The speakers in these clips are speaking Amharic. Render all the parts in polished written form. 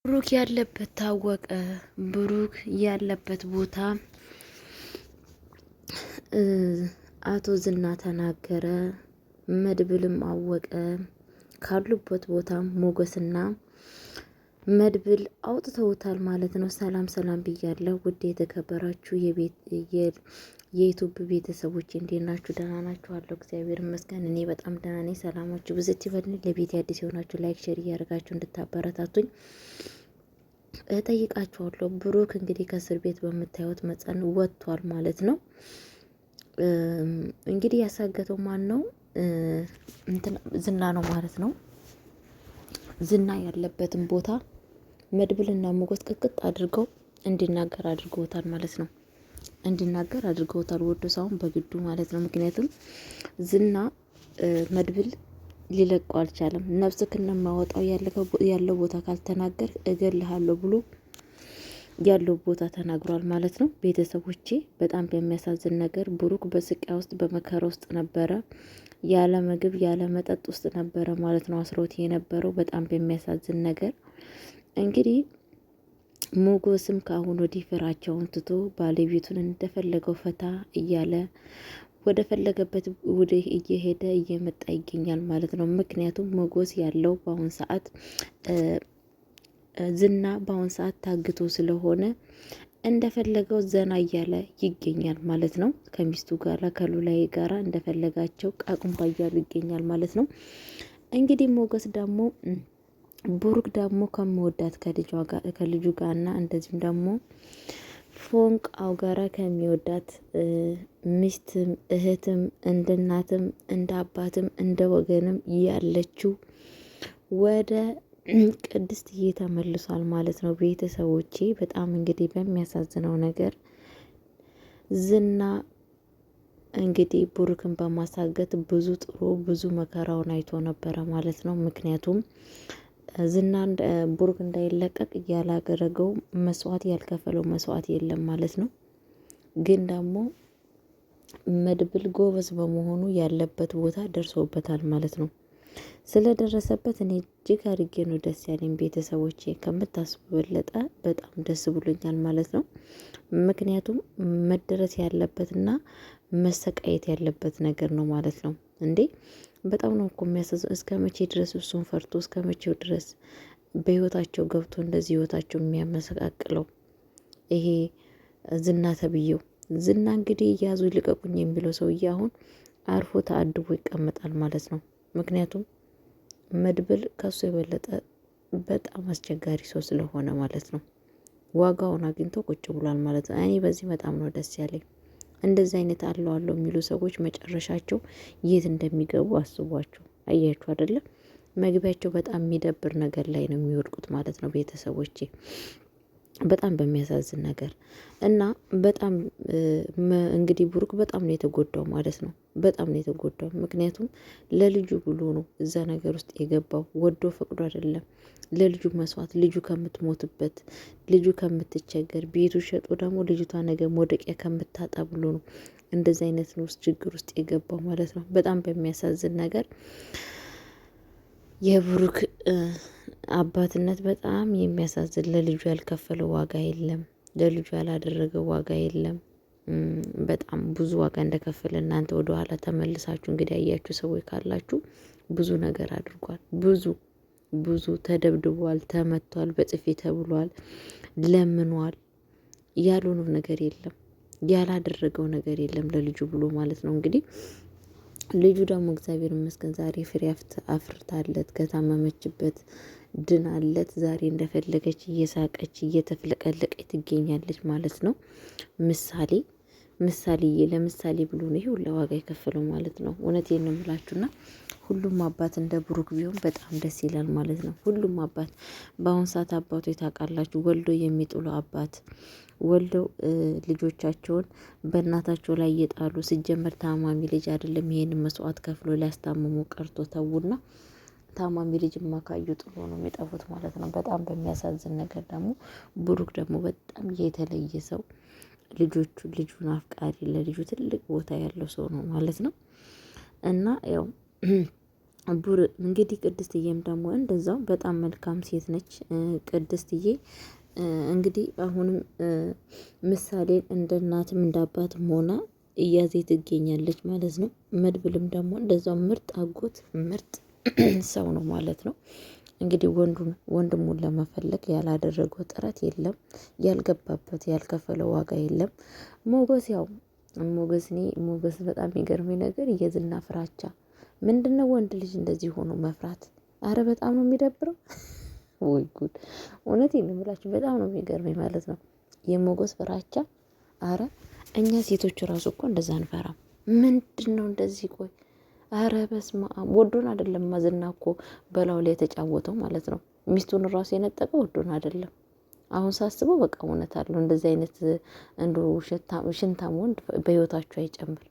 ብሩክ ያለበት ታወቀ። ብሩክ ያለበት ቦታ አቶ ዝና ተናገረ። መድብልም አወቀ። ካሉበት ቦታም ሞገስና መድብል አውጥተውታል ማለት ነው። ሰላም ሰላም ብያለሁ። ውድ የተከበራችሁ የዩቱብ ቤተሰቦች እንዴት ናችሁ? ደህና ናችሁ? አለሁ እግዚአብሔር ይመስገን እኔ በጣም ደህና ነኝ። ሰላማችሁ ብዝት ይበል። ለቤት አዲስ የሆናችሁ ላይክ፣ ሼር እያደረጋችሁ እንድታበረታቱኝ እጠይቃችኋለሁ። ብሩክ እንግዲህ ከእስር ቤት በምታዩት መጠን ወጥቷል ማለት ነው። እንግዲህ ያሳገተው ማን ነው? ዝና ነው ማለት ነው። ዝና ያለበትን ቦታ መድብልና ሞገስ ቅጥቅጥ አድርገው እንዲናገር አድርገውታል ማለት ነው። እንዲናገር አድርገውታል ወዶ ሳይሆን በግዱ ማለት ነው። ምክንያቱም ዝና መድብል ሊለቀው አልቻለም። ነፍስክን ማወጣው ያለው ቦታ ካልተናገር እገልሃለሁ ብሎ ያለው ቦታ ተናግሯል ማለት ነው። ቤተሰቦቼ በጣም በሚያሳዝን ነገር ብሩክ በስቃይ ውስጥ በመከራ ውስጥ ነበረ። ያለ ምግብ ያለ መጠጥ ውስጥ ነበረ ማለት ነው አስሮት የነበረው በጣም በሚያሳዝን ነገር። እንግዲህ ሞገስም ከአሁን ወዲህ ፍራቸውን ትቶ ባለቤቱን እንደፈለገው ፈታ እያለ ወደ ፈለገበት ወደ እየሄደ እየመጣ ይገኛል ማለት ነው። ምክንያቱም ሞገስ ያለው በአሁን ሰዓት ዝና በአሁን ሰዓት ታግቶ ስለሆነ እንደፈለገው ዘና እያለ ይገኛል ማለት ነው። ከሚስቱ ጋራ ከሉላይ ጋራ እንደፈለጋቸው ቃቁምባ እያሉ ይገኛል ማለት ነው። እንግዲህ ሞገስ ደግሞ ብሩክ ደግሞ ከመወዳት ከልጁ ጋርና እንደዚሁም ደግሞ ፎንቃው ጋራ ከሚወዳት ሚስትም እህትም እንደ እናትም እንደ አባትም እንደ ወገንም ያለችው ወደ ቅድስትዬ ተመልሷል ማለት ነው። ቤተሰቦቼ በጣም እንግዲህ በሚያሳዝነው ነገር ዝና እንግዲህ ብሩክን በማሳገት ብዙ ጥሩ ብዙ መከራውን አይቶ ነበረ ማለት ነው። ምክንያቱም ዝና ብሩክ እንዳይለቀቅ ያላደረገው መስዋዕት ያልከፈለው መስዋዕት የለም ማለት ነው። ግን ደግሞ መድብል ጎበዝ በመሆኑ ያለበት ቦታ ደርሶበታል ማለት ነው። ስለደረሰበት እኔ እጅግ አድርጌ ነው ደስ ያለኝ። ቤተሰቦቼ ከምታስቡ በለጠ በጣም ደስ ብሎኛል ማለት ነው። ምክንያቱም መደረስ ያለበትና መሰቃየት ያለበት ነገር ነው ማለት ነው። እንዴ በጣም ነው እኮ የሚያሳዝነው። እስከ መቼ ድረስ እሱን ፈርቶ እስከ መቼው ድረስ በህይወታቸው ገብቶ እንደዚህ ህይወታቸው የሚያመሰቃቅለው ይሄ ዝና ተብዬው ዝና እንግዲህ እያዙ ልቀቁኝ የሚለው ሰውዬ አሁን አርፎ ተአድቦ ይቀመጣል ማለት ነው። ምክንያቱም መድብል ከሱ የበለጠ በጣም አስቸጋሪ ሰው ስለሆነ ማለት ነው። ዋጋውን አግኝቶ ቁጭ ብሏል ማለት ነው። እኔ በዚህ በጣም ነው ደስ ያለኝ። እንደዚህ አይነት አለው የሚሉ ሰዎች መጨረሻቸው የት እንደሚገቡ አስቧቸው። አያችሁ አይደለም? መግቢያቸው በጣም የሚደብር ነገር ላይ ነው የሚወድቁት ማለት ነው። ቤተሰቦቼ በጣም በሚያሳዝን ነገር እና በጣም እንግዲህ ብሩክ በጣም ነው የተጎዳው ማለት ነው። በጣም ነው የተጎዳው። ምክንያቱም ለልጁ ብሎ ነው እዛ ነገር ውስጥ የገባው። ወዶ ፈቅዶ አይደለም። ለልጁ መስዋዕት ልጁ ከምትሞትበት ልጁ ከምትቸገር ቤቱ ሸጦ ደግሞ ልጅቷ ነገ መውደቂያ ከምታጣ ብሎ ነው እንደዚህ አይነት ነው ችግር ውስጥ የገባው ማለት ነው። በጣም በሚያሳዝን ነገር የብሩክ አባትነት በጣም የሚያሳዝን። ለልጁ ያልከፈለው ዋጋ የለም። ለልጁ ያላደረገው ዋጋ የለም። በጣም ብዙ ዋጋ እንደከፈለ እናንተ ወደ ኋላ ተመልሳችሁ እንግዲህ ያያችሁ ሰዎች ካላችሁ ብዙ ነገር አድርጓል። ብዙ ተደብድቧል፣ ተመቷል፣ በጥፊ ተብሏል፣ ለምኗል። ያልሆነው ነገር የለም። ያላደረገው ነገር የለም ለልጁ ብሎ ማለት ነው። እንግዲህ ልጁ ደግሞ እግዚአብሔር ይመስገን ዛሬ ፍሬ አፍርታለት ከታመመችበት ድናለት ዛሬ እንደፈለገች እየሳቀች እየተፍለቀለቀች ትገኛለች ማለት ነው። ምሳሌዬ ለምሳሌ ብሎ ነው ይሄ ሁሉ ዋጋ የከፈለው ማለት ነው። እውነቴን ነው የምላችሁና ሁሉም አባት እንደ ብሩክ ቢሆን በጣም ደስ ይላል ማለት ነው። ሁሉም አባት በአሁን ሰዓት አባቶ ታውቃላችሁ፣ ወልዶ የሚጥሉ አባት ወልደው ልጆቻቸውን በእናታቸው ላይ እየጣሉ ሲጀመር ታማሚ ልጅ አይደለም ይሄን መስዋዕት ከፍሎ ሊያስታምሙ ቀርቶ ተውና ታማሚ ልጅ ማካዩ ጥሎ ነው የሚጠፉት ማለት ነው። በጣም በሚያሳዝን ነገር ደግሞ ብሩክ ደግሞ በጣም የተለየ ሰው ልጁን አፍቃሪ ለልጁ ትልቅ ቦታ ያለው ሰው ነው ማለት ነው። እና ያው እንግዲህ ቅድስትዬም ደግሞ እንደዛው በጣም መልካም ሴት ነች። ቅድስትዬ እንግዲህ አሁንም ምሳሌን እንደ እናትም እንደ አባትም ሆና እያዜ ትገኛለች ማለት ነው። መድብልም ደግሞ እንደዛው ምርጥ አጎት ምርጥ ሰው ነው ማለት ነው። እንግዲህ ወንድሙን ለመፈለግ ያላደረገው ጥረት የለም፣ ያልገባበት ያልከፈለው ዋጋ የለም። ሞገስ ያው ሞገስ በጣም የሚገርመኝ ነገር የዝና ፍራቻ ምንድነው? ወንድ ልጅ እንደዚህ ሆኖ መፍራት፣ አረ በጣም ነው የሚደብረው። ወይ ጉድ! እውነቴን ነው የምላችሁ፣ በጣም ነው የሚገርመኝ ማለት ነው የሞገስ ፍራቻ። አረ እኛ ሴቶቹ ራሱ እኮ እንደዛ አንፈራም። ምንድን ነው እንደዚህ? ቆይ አረ በስመ አብ! ወዶን አይደለም ዝና እኮ በላው ላይ የተጫወተው ማለት ነው። ሚስቱን ራሱ የነጠቀው ወዶን አይደለም። አሁን ሳስበው በቃ እውነት አለው። እንደዚህ አይነት እንዶ ሽንታም ወንድ በህይወታችሁ አይጨምር።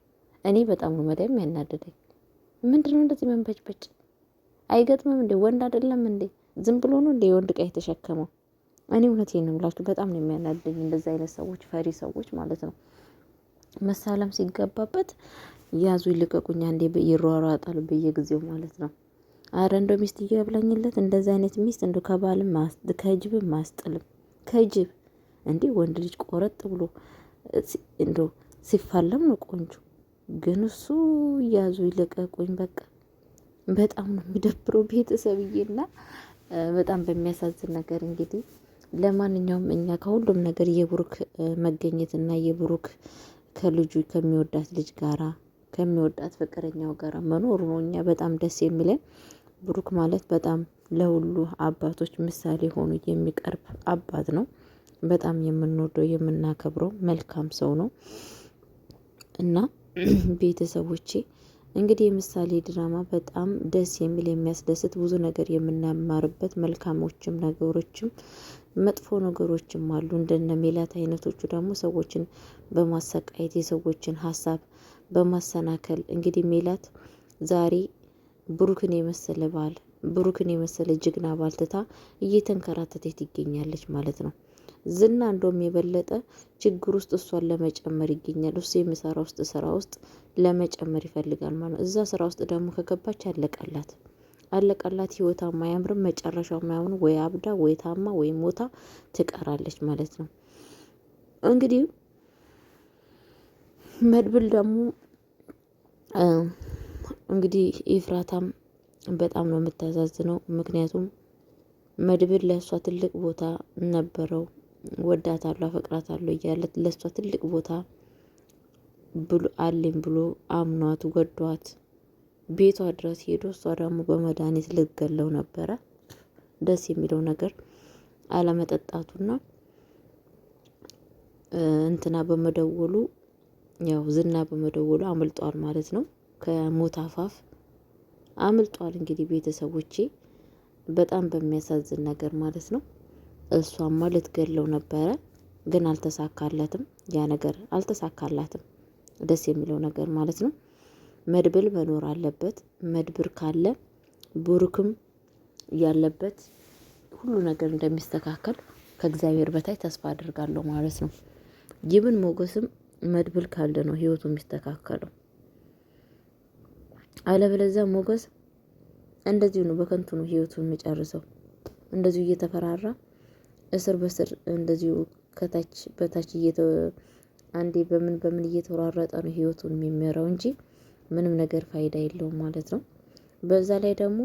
እኔ በጣም ነው መዳም ያናደደኝ። ምንድነው እንደዚህ መንበጭበጭ? አይገጥምም እንዴ? ወንድ አይደለም እንዴ? ዝም ብሎ ነው እንዴ የወንድ ዕቃ የተሸከመው? እኔ እውነቴን ነው የምላችሁ፣ በጣም ነው የሚያናደኝ እንደዚህ አይነት ሰዎች፣ ፈሪ ሰዎች ማለት ነው። መሳለም ሲገባበት ያዙ ይልቀቁኛ እንዴ ይሯሯጣል በየጊዜው ማለት ነው። አረ እንደ ሚስት እያብላኝለት እንደዚህ አይነት ሚስት እንደ ከባልም ከጅብም ማስጥልም ከጅብ እንዲህ ወንድ ልጅ ቆረጥ ብሎ እንዶ ሲፋለም ነው ቆንጆ። ግን እሱ ያዙ ይልቀቁኝ በቃ በጣም ነው የሚደብረው ቤተሰብዬና በጣም በሚያሳዝን ነገር እንግዲህ ለማንኛውም እኛ ከሁሉም ነገር የብሩክ መገኘትና የብሩክ ከልጁ ከሚወዳት ልጅ ጋራ ከሚወዳት ፍቅረኛው ጋራ መኖሩ ነው እኛ በጣም ደስ የሚለን። ብሩክ ማለት በጣም ለሁሉ አባቶች ምሳሌ ሆኖ የሚቀርብ አባት ነው። በጣም የምንወደው የምናከብረው መልካም ሰው ነው እና ቤተሰቦቼ እንግዲህ የምሳሌ ድራማ በጣም ደስ የሚል የሚያስደስት ብዙ ነገር የምናማርበት መልካሞችም ነገሮችም መጥፎ ነገሮችም አሉ። እንደነ ሜላት አይነቶቹ ደግሞ ሰዎችን በማሰቃየት የሰዎችን ሀሳብ በማሰናከል እንግዲህ ሜላት ዛሬ ብሩክን የመሰለ ባል ብሩክን የመሰለ ጀግና ባል ትታ እየተንከራተተች ትገኛለች ማለት ነው። ዝና እንደውም የበለጠ ችግር ውስጥ እሷን ለመጨመር ይገኛል። እሱ የሚሰራ ውስጥ ስራ ውስጥ ለመጨመር ይፈልጋል ማለት ነው። እዛ ስራ ውስጥ ደግሞ ከገባች አለቀላት። ህይወቷ ማያምርም፣ መጨረሻው ማያምር፣ ወይ አብዳ ወይ ታማ ወይ ሞታ ትቀራለች ማለት ነው። እንግዲህ መድብል ደግሞ እንግዲህ ኤፍራታም በጣም ነው የምታሳዝነው። ምክንያቱም መድብል ለእሷ ትልቅ ቦታ ነበረው። ወዳታለሁ አፈቅራታለሁ እያለ ለእሷ ትልቅ ቦታ ብሎ አለኝ ብሎ አምኗት ወዷት ቤቷ ድረስ ሄዶ እሷ ደግሞ በመድኃኒት ልትገለው ነበረ። ደስ የሚለው ነገር አለመጠጣቱና እንትና በመደወሉ ያው ዝና በመደወሉ አምልጧል ማለት ነው። ከሞት አፋፍ አምልጧል። እንግዲህ ቤተሰቦቼ በጣም በሚያሳዝን ነገር ማለት ነው። እሷማ ልትገለው ነበረ ግን አልተሳካለትም። ያ ነገር አልተሳካላትም። ደስ የሚለው ነገር ማለት ነው። መድብል መኖር አለበት። መድብል ካለ ብሩክም ያለበት ሁሉ ነገር እንደሚስተካከል ከእግዚአብሔር በታይ ተስፋ አድርጋለሁ ማለት ነው። ይብን ሞገስም መድብል ካለ ነው ህይወቱ የሚስተካከለው። አለበለዚያ ሞገስ እንደዚሁ ነው፣ በከንቱ ነው ህይወቱን የሚጨርሰው። እንደዚሁ እየተፈራራ እስር በስር እንደዚሁ ከታች በታች አንዴ በምን እየተወራረጠ ነው ህይወቱን የሚመራው እንጂ ምንም ነገር ፋይዳ የለውም ማለት ነው። በዛ ላይ ደግሞ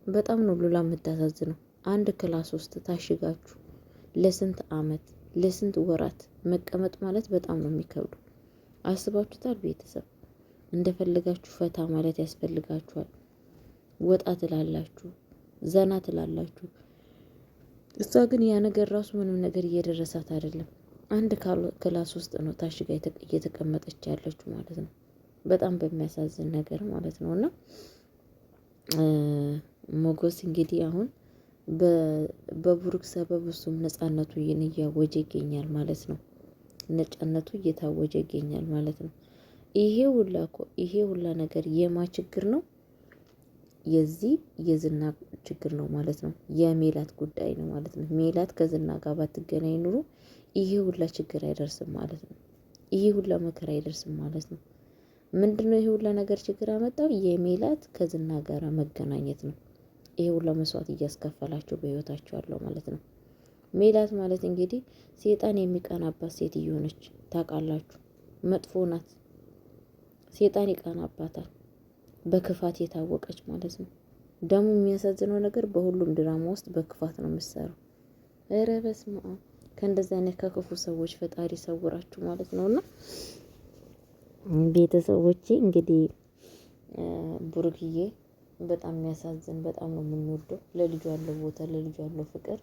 በጣም ነው ሉላ የምታሳዝነው። አንድ ክላስ ውስጥ ታሽጋችሁ ለስንት አመት ለስንት ወራት መቀመጥ ማለት በጣም ነው የሚከብዱ። አስባችሁታል? ቤተሰብ እንደፈለጋችሁ ፈታ ማለት ያስፈልጋችኋል። ወጣ ትላላችሁ፣ ዘና ትላላችሁ። እሷ ግን ያ ነገር ራሱ ምንም ነገር እየደረሳት አይደለም። አንድ ክላስ ውስጥ ነው ታሽጋ እየተቀመጠች ያለችው ማለት ነው። በጣም በሚያሳዝን ነገር ማለት ነው። እና ሞገስ እንግዲህ አሁን በብሩክ ሰበብ እሱም ነጻነቱ እያወጀ ይገኛል ማለት ነው። ነጻነቱ እየታወጀ ይገኛል ማለት ነው። ይሄ ሁላ ነገር የማ ችግር ነው? የዚህ የዝና ችግር ነው ማለት ነው። የሜላት ጉዳይ ነው ማለት ነው። ሜላት ከዝና ጋር ባትገናኝ ኑሮ ይሄ ሁላ ችግር አይደርስም ማለት ነው። ይሄ ሁላ መከራ አይደርስም ማለት ነው። ምንድነው ይሄ ሁላ ነገር ችግር ያመጣው? የሜላት ከዝና ጋር መገናኘት ነው። ይሄ ሁላ መስዋዕት እያስከፈላቸው በህይወታቸው ያለው ማለት ነው። ሜላት ማለት እንግዲህ ሴጣን የሚቀናባት ሴትዮ ነች። ታውቃላችሁ፣ መጥፎ ናት። ሴጣን ይቀናባታል። በክፋት የታወቀች ማለት ነው። ደግሞ የሚያሳዝነው ነገር በሁሉም ድራማ ውስጥ በክፋት ነው የምትሰራው። ኧረ በስመ አብ! ከእንደዚህ አይነት ከክፉ ሰዎች ፈጣሪ ሰውራችሁ ማለት ነውና ቤተሰቦቼ እንግዲህ ቡርክዬ በጣም የሚያሳዝን በጣም ነው የምንወደው። ለልጁ ያለው ቦታ ለልጁ ያለው ፍቅር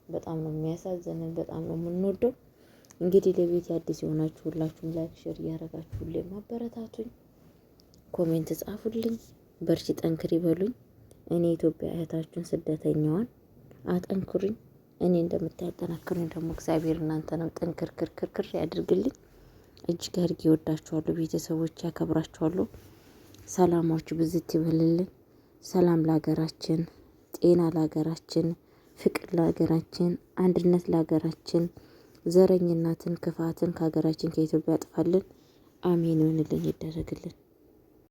በጣም ነው የሚያሳዝንን፣ በጣም ነው የምንወደው። እንግዲህ ለቤት አዲስ የሆናችሁ ሁላችሁም ላይክ ሼር እያደረጋችሁልኝ ማበረታቱኝ፣ ኮሜንት ጻፉልኝ፣ በርቺ ጠንክሪ በሉኝ። እኔ ኢትዮጵያ እህታችሁን ስደተኛዋን አጠንክሩኝ። እኔ እንደምታጠናክሩኝ ደግሞ እግዚአብሔር እናንተንም ጠንክር ክርክር ያድርግልኝ። እጅግ አድርጌ እወዳችኋለሁ ቤተሰቦች፣ ያከብራችኋለሁ። ሰላማችሁ ብዝት ይበልልኝ። ሰላም ለሀገራችን፣ ጤና ለሀገራችን፣ ፍቅር ለሀገራችን፣ አንድነት ለሀገራችን፣ ዘረኝነትን ክፋትን ከሀገራችን ከኢትዮጵያ ያጥፋልን። አሜን ይሁንልን፣ ይደረግልን።